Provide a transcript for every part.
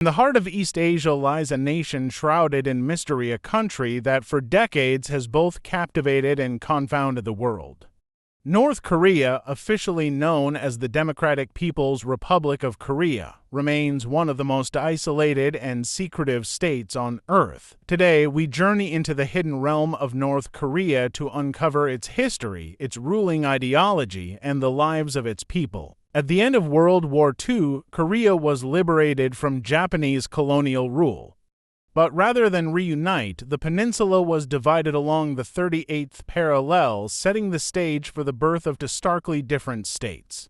In the heart of East Asia lies a nation shrouded in mystery, a country that for decades has both captivated and confounded the world. North Korea, officially known as the Democratic People's Republic of Korea, remains one of the most isolated and secretive states on Earth. Today, we journey into the hidden realm of North Korea to uncover its history, its ruling ideology, and the lives of its people. At the end of World War II, Korea was liberated from Japanese colonial rule. But rather than reunite, the peninsula was divided along the 38th parallel, setting the stage for the birth of two starkly different states.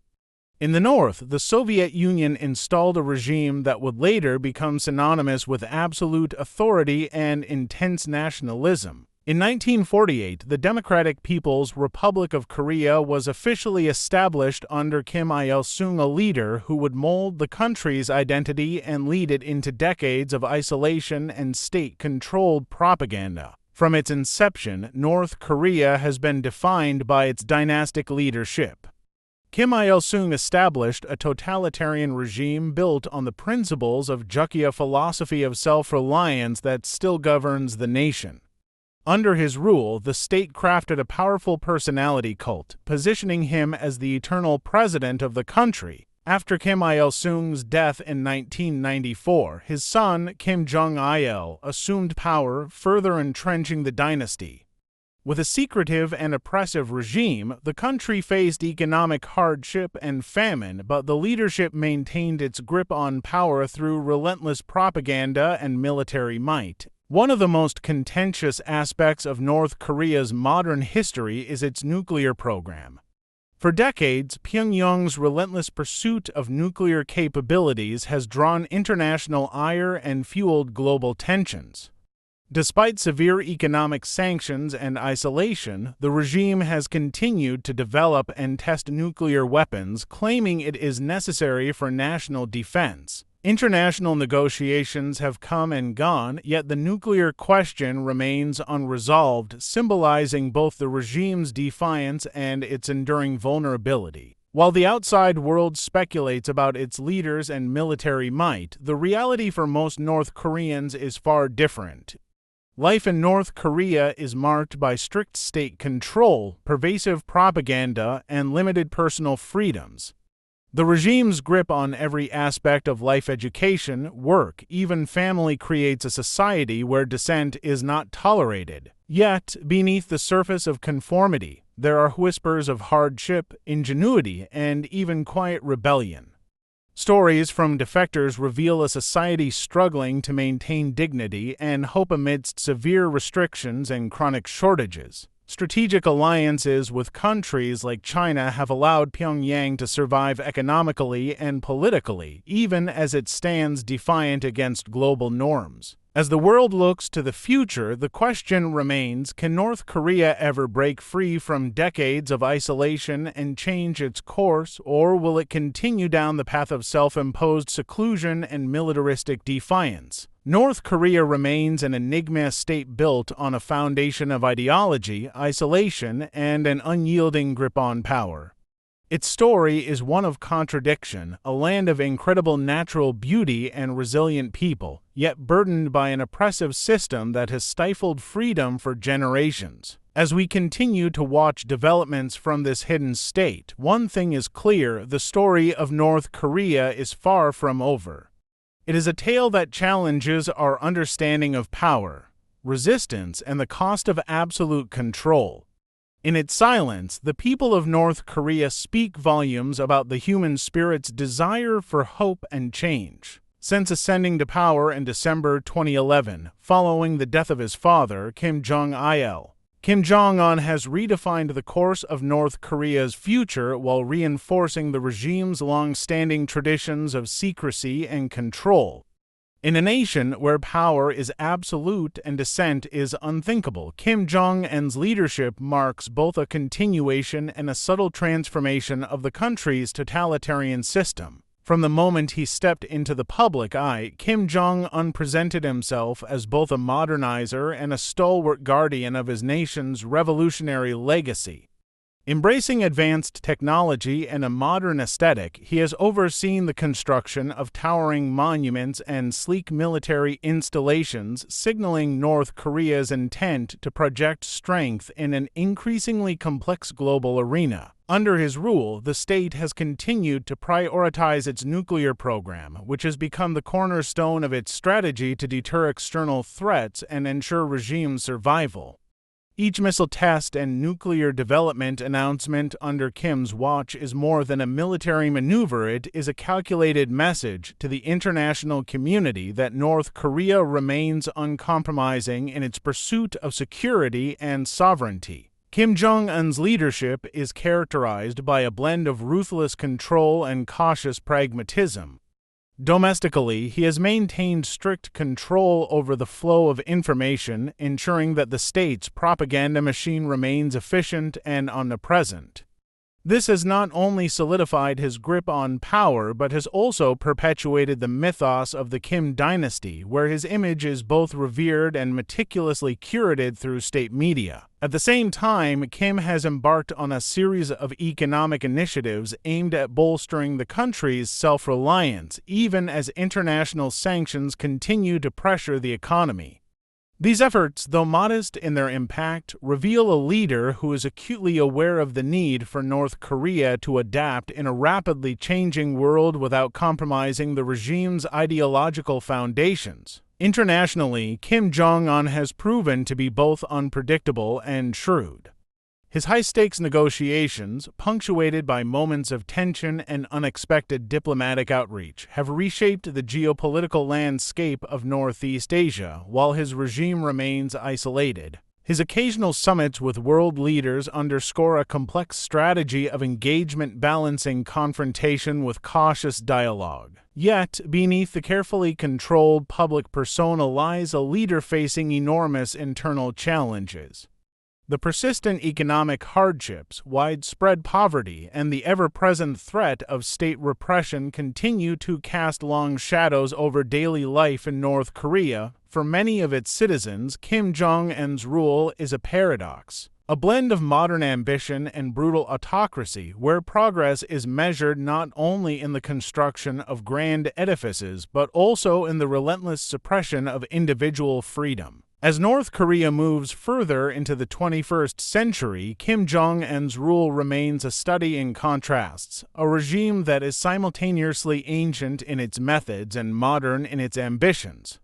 In the north, the Soviet Union installed a regime that would later become synonymous with absolute authority and intense nationalism. In 1948, the Democratic People's Republic of Korea was officially established under Kim Il-sung, a leader who would mold the country's identity and lead it into decades of isolation and state-controlled propaganda. From its inception, North Korea has been defined by its dynastic leadership. Kim Il-sung established a totalitarian regime built on the principles of Jukya philosophy of self-reliance that still governs the nation. Under his rule, the state crafted a powerful personality cult, positioning him as the eternal president of the country. After Kim Il-sung's death in 1994, his son, Kim Jong Un, assumed power, further entrenching the dynasty. With a secretive and oppressive regime, the country faced economic hardship and famine, but the leadership maintained its grip on power through relentless propaganda and military might. One of the most contentious aspects of North Korea's modern history is its nuclear program. For decades, Pyongyang's relentless pursuit of nuclear capabilities has drawn international ire and fueled global tensions. Despite severe economic sanctions and isolation, the regime has continued to develop and test nuclear weapons, claiming it is necessary for national defense. International negotiations have come and gone, yet the nuclear question remains unresolved, symbolizing both the regime's defiance and its enduring vulnerability. While the outside world speculates about its leaders and military might, the reality for most North Koreans is far different. Life in North Korea is marked by strict state control, pervasive propaganda, and limited personal freedoms. The regime's grip on every aspect of life, education, work, even family creates a society where dissent is not tolerated. Yet, beneath the surface of conformity, there are whispers of hardship, ingenuity, and even quiet rebellion. Stories from defectors reveal a society struggling to maintain dignity and hope amidst severe restrictions and chronic shortages. Strategic alliances with countries like China have allowed Pyongyang to survive economically and politically, even as it stands defiant against global norms. As the world looks to the future, the question remains, can North Korea ever break free from decades of isolation and change its course, or will it continue down the path of self-imposed seclusion and militaristic defiance? North Korea remains an enigma, a state built on a foundation of ideology, isolation, and an unyielding grip on power. Its story is one of contradiction, a land of incredible natural beauty and resilient people, yet burdened by an oppressive system that has stifled freedom for generations. As we continue to watch developments from this hidden state, one thing is clear: the story of North Korea is far from over. It is a tale that challenges our understanding of power, resistance, and the cost of absolute control. In its silence, the people of North Korea speak volumes about the human spirit's desire for hope and change. Since ascending to power in December 2011, following the death of his father, Kim Jong Un, Kim Jong Un has redefined the course of North Korea's future while reinforcing the regime's long-standing traditions of secrecy and control. In a nation where power is absolute and dissent is unthinkable, Kim Jong Un's leadership marks both a continuation and a subtle transformation of the country's totalitarian system. From the moment he stepped into the public eye, Kim Jong Un presented himself as both a modernizer and a stalwart guardian of his nation's revolutionary legacy. Embracing advanced technology and a modern aesthetic, he has overseen the construction of towering monuments and sleek military installations, signaling North Korea's intent to project strength in an increasingly complex global arena. Under his rule, the state has continued to prioritize its nuclear program, which has become the cornerstone of its strategy to deter external threats and ensure regime survival. Each missile test and nuclear development announcement under Kim's watch is more than a military maneuver. It is a calculated message to the international community that North Korea remains uncompromising in its pursuit of security and sovereignty. Kim Jong Un's leadership is characterized by a blend of ruthless control and cautious pragmatism. Domestically, he has maintained strict control over the flow of information, ensuring that the state's propaganda machine remains efficient and omnipresent. This has not only solidified his grip on power, but has also perpetuated the mythos of the Kim dynasty, where his image is both revered and meticulously curated through state media. At the same time, Kim has embarked on a series of economic initiatives aimed at bolstering the country's self-reliance, even as international sanctions continue to pressure the economy. These efforts, though modest in their impact, reveal a leader who is acutely aware of the need for North Korea to adapt in a rapidly changing world without compromising the regime's ideological foundations. Internationally, Kim Jong Un has proven to be both unpredictable and shrewd. His high-stakes negotiations, punctuated by moments of tension and unexpected diplomatic outreach, have reshaped the geopolitical landscape of Northeast Asia, while his regime remains isolated. His occasional summits with world leaders underscore a complex strategy of engagement balancing confrontation with cautious dialogue. Yet, beneath the carefully controlled public persona lies a leader facing enormous internal challenges. The persistent economic hardships, widespread poverty, and the ever-present threat of state repression continue to cast long shadows over daily life in North Korea. For many of its citizens, Kim Jong Un's rule is a paradox, a blend of modern ambition and brutal autocracy, where progress is measured not only in the construction of grand edifices, but also in the relentless suppression of individual freedom. As North Korea moves further into the 21st century, Kim Jong Un's rule remains a study in contrasts, a regime that is simultaneously ancient in its methods and modern in its ambitions.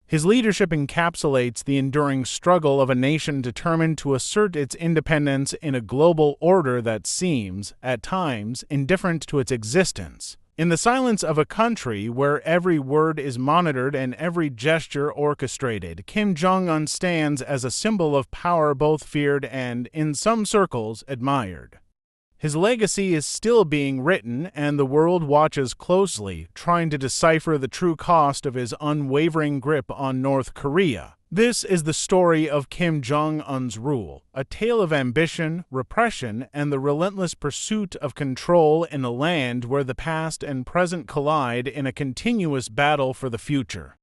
His leadership encapsulates the enduring struggle of a nation determined to assert its independence in a global order that seems, at times, indifferent to its existence. In the silence of a country where every word is monitored and every gesture orchestrated, Kim Jong Un stands as a symbol of power both feared and, in some circles, admired. His legacy is still being written, and the world watches closely, trying to decipher the true cost of his unwavering grip on North Korea. This is the story of Kim Jong Un's rule, a tale of ambition, repression, and the relentless pursuit of control in a land where the past and present collide in a continuous battle for the future.